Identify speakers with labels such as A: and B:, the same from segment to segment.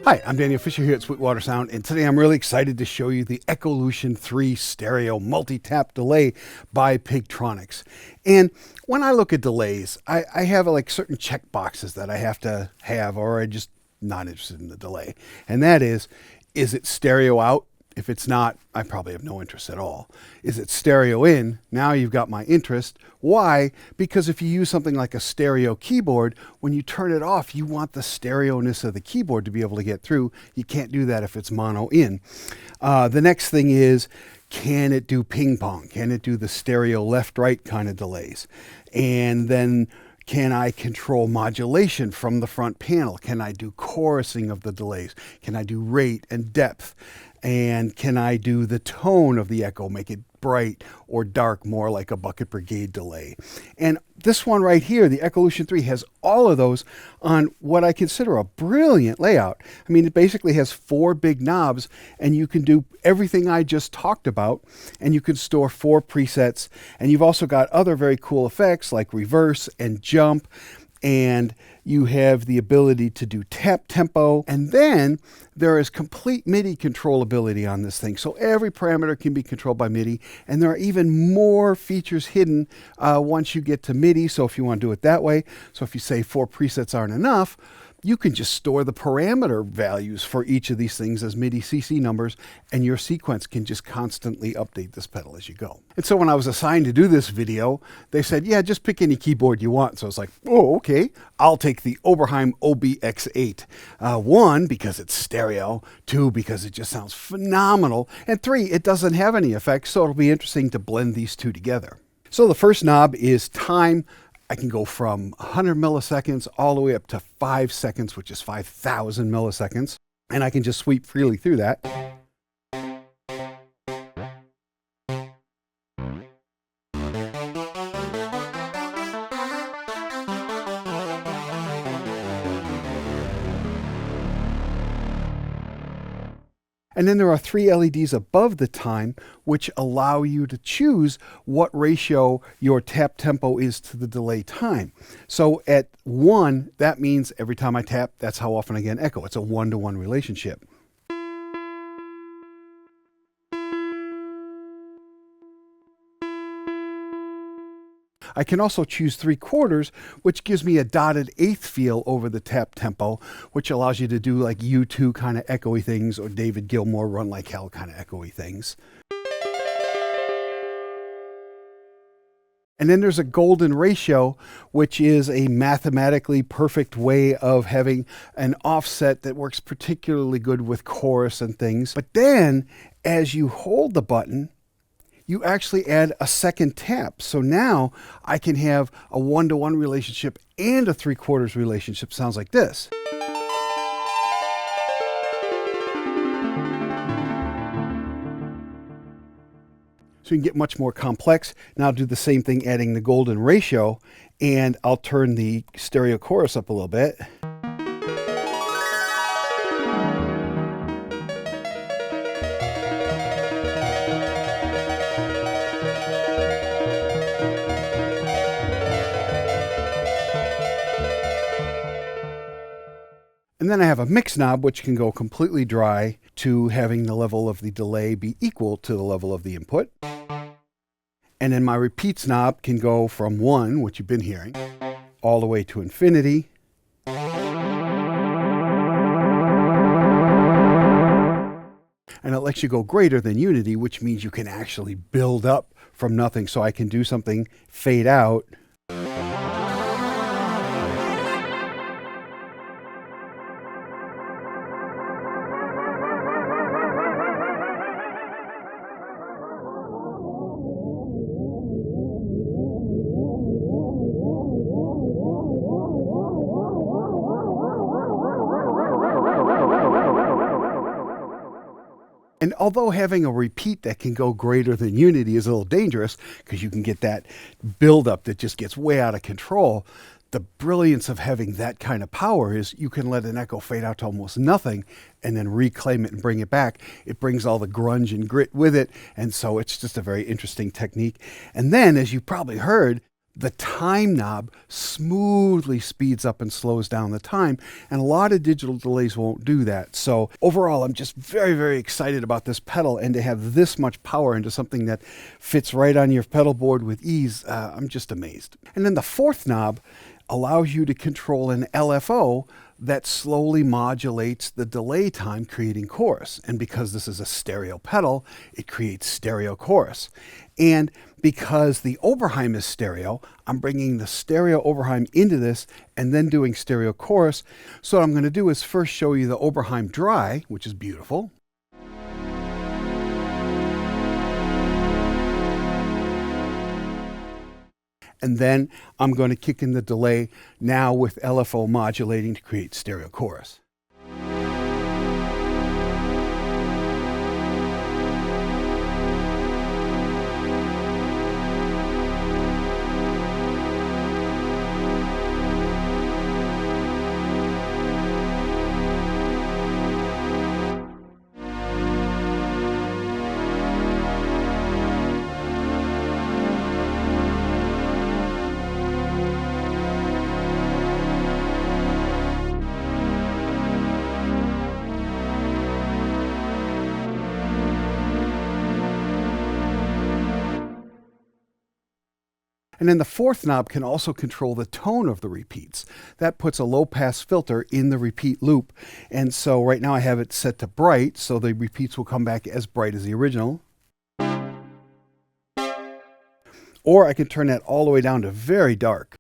A: Hi, I'm Daniel Fisher here at Sweetwater Sound, and today I'm really excited to show you the Echolution 3 stereo multi-tap delay by Pigtronix. And when I look at delays, I have like certain check boxes that I have to have, or I'm just not interested in the delay. And that is it stereo out? If it's not, I probably have no interest at all. Is it stereo in? Now you've got my interest. Why? Because if you use something like a stereo keyboard, when you turn it off, you want the stereo-ness of the keyboard to be able to get through. You can't do that if it's mono in. The next thing is, can it do ping pong? Can it do the stereo left-right kind of delays? And then, can I control modulation from the front panel? Can I do chorusing of the delays? Can I do rate and depth? And can I do the tone of the echo, make it bright or dark, more like a bucket brigade delay? And this one right here, the Echolution 3, has all of those on what I consider a brilliant layout. I mean, it basically has 4 big knobs, and you can do everything I just talked about, and you can store 4 presets. And you've also got other very cool effects like reverse and jump, and you have the ability to do tap tempo, and then there is complete MIDI controllability on this thing. So every parameter can be controlled by MIDI, and there are even more features hidden once you get to MIDI. So if you want to do it that way, so if you say 4 presets aren't enough, you can just store the parameter values for each of these things as MIDI CC numbers, and your sequence can just constantly update this pedal as you go. And so when I was assigned to do this video, they said, yeah, just pick any keyboard you want. So I was like, oh, okay, I'll take the Oberheim OB-X8. 1, because it's stereo. 2, because it just sounds phenomenal. And 3, it doesn't have any effects, so it'll be interesting to blend these two together. So the first knob is time. I can go from 100 milliseconds all the way up to 5 seconds, which is 5,000 milliseconds. And I can just sweep freely through that. And then there are 3 LEDs above the time, which allow you to choose what ratio your tap tempo is to the delay time. So at 1, that means every time I tap, that's how often I get an echo. It's a 1-to-1 relationship. I can also choose 3/4, which gives me a dotted 1/8 feel over the tap tempo, which allows you to do like U2 kind of echoey things, or David Gilmour Run Like Hell kind of echoey things. And then there's a golden ratio, which is a mathematically perfect way of having an offset that works particularly good with chorus and things. But then as you hold the button, you actually add a second tap. So now I can have a 1-to-1 relationship and a 3/4 relationship. Sounds like this. So you can get much more complex. Now I'll do the same thing, adding the golden ratio, and I'll turn the stereo chorus up a little bit. And then I have a mix knob, which can go completely dry to having the level of the delay be equal to the level of the input. And then my repeats knob can go from 1, which you've been hearing, all the way to infinity. And it lets you go greater than unity, which means you can actually build up from nothing. So I can do something fade out. And although having a repeat that can go greater than unity is a little dangerous, because you can get that buildup that just gets way out of control, the brilliance of having that kind of power is you can let an echo fade out to almost nothing and then reclaim it and bring it back. It brings all the grunge and grit with it, and so it's just a very interesting technique. And then, as you probably heard, The time knob smoothly speeds up and slows down the time, and a lot of digital delays won't do that. So overall, I'm just very, very excited about this pedal, and to have this much power into something that fits right on your pedal board with ease, I'm just amazed. And then the fourth knob allows you to control an LFO that slowly modulates the delay time, creating chorus. And because this is a stereo pedal, it creates stereo chorus. And because the Oberheim is stereo, I'm bringing the stereo Oberheim into this and then doing stereo chorus. So what I'm going to do is first show you the Oberheim dry, which is beautiful. And then I'm going to kick in the delay now with LFO modulating to create stereo chorus. And then the fourth knob can also control the tone of the repeats. That puts a low pass filter in the repeat loop. And so right now I have it set to bright, so the repeats will come back as bright as the original. Or I can turn that all the way down to very dark.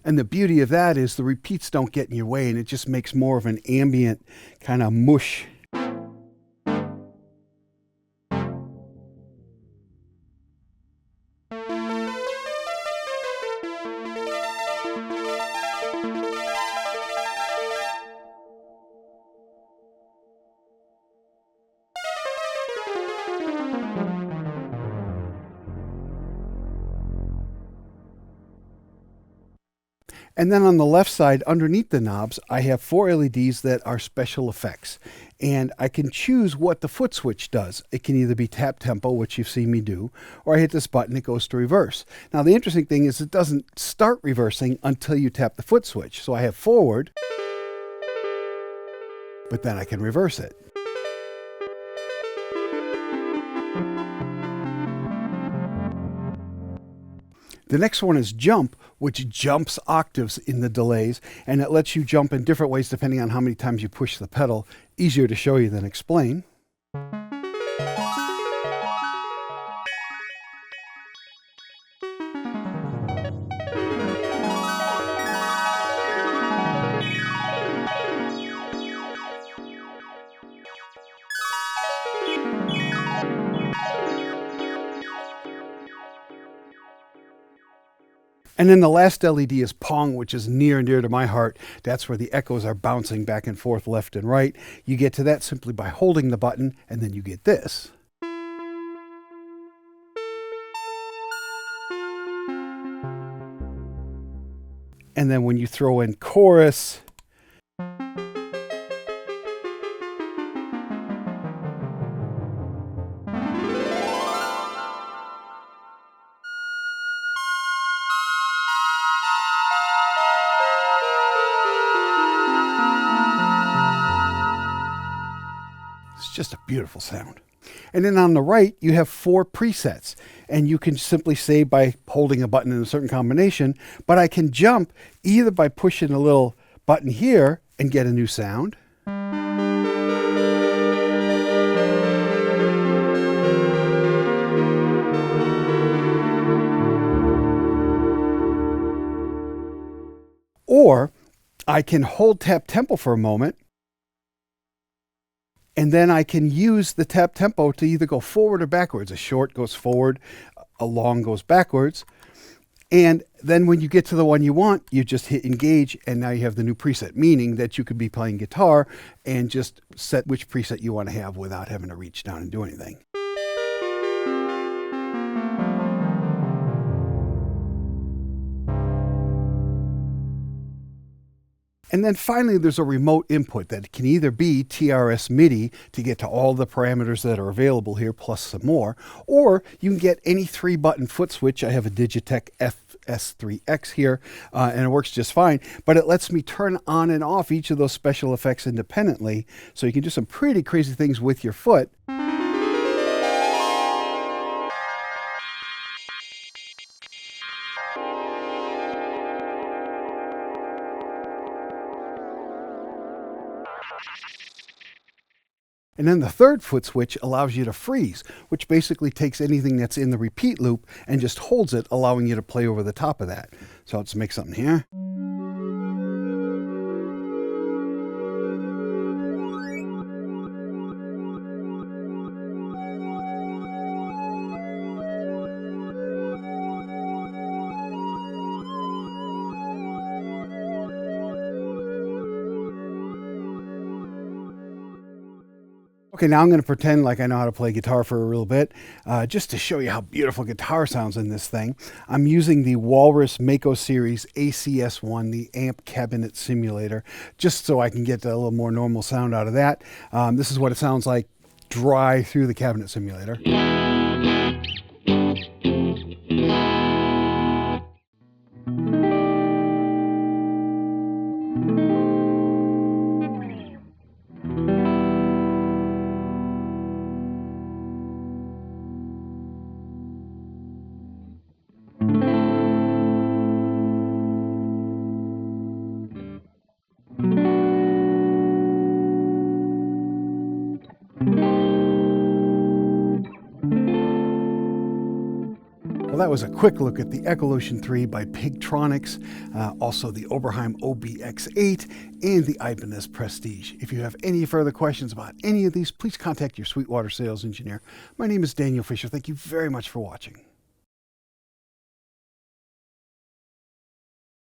A: And the beauty of that is the repeats don't get in your way, and it just makes more of an ambient kind of mush. And then on the left side, underneath the knobs, I have 4 LEDs that are special effects. And I can choose what the foot switch does. It can either be tap tempo, which you've seen me do, or I hit this button, it goes to reverse. Now the interesting thing is it doesn't start reversing until you tap the foot switch. So I have forward, but then I can reverse it. The next one is jump, which jumps octaves in the delays, and it lets you jump in different ways depending on how many times you push the pedal. Easier to show you than explain. And then the last LED is Pong, which is near and dear to my heart. That's where the echoes are bouncing back and forth left and right. You get to that simply by holding the button, and then you get this. And then when you throw in chorus, it's just a beautiful sound. And then on the right, you have 4 presets, and you can simply say by holding a button in a certain combination, but I can jump either by pushing a little button here and get a new sound, or I can hold tap tempo for a moment, and then I can use the tap tempo to either go forward or backwards. A short goes forward, a long goes backwards. And then when you get to the one you want, you just hit engage, and now you have the new preset, meaning that you could be playing guitar and just set which preset you want to have without having to reach down and do anything. And then finally, there's a remote input that can either be TRS MIDI to get to all the parameters that are available here, plus some more, or you can get any 3-button foot switch. I have a Digitech FS3X here, and it works just fine, but it lets me turn on and off each of those special effects independently, so you can do some pretty crazy things with your foot. And then the third foot switch allows you to freeze, which basically takes anything that's in the repeat loop and just holds it, allowing you to play over the top of that. So let's make something here. Okay, now I'm going to pretend like I know how to play guitar for a little bit, just to show you how beautiful guitar sounds in this thing. I'm using the Walrus Mako Series ACS1, the amp cabinet simulator, just so I can get a little more normal sound out of that. This is what it sounds like dry through the cabinet simulator. Well, that was a quick look at the Echolution 3 by Pigtronix, also the Oberheim OB-X8, and the Ibanez Prestige. If you have any further questions about any of these, please contact your Sweetwater sales engineer. My name is Daniel Fisher. Thank you very much for watching.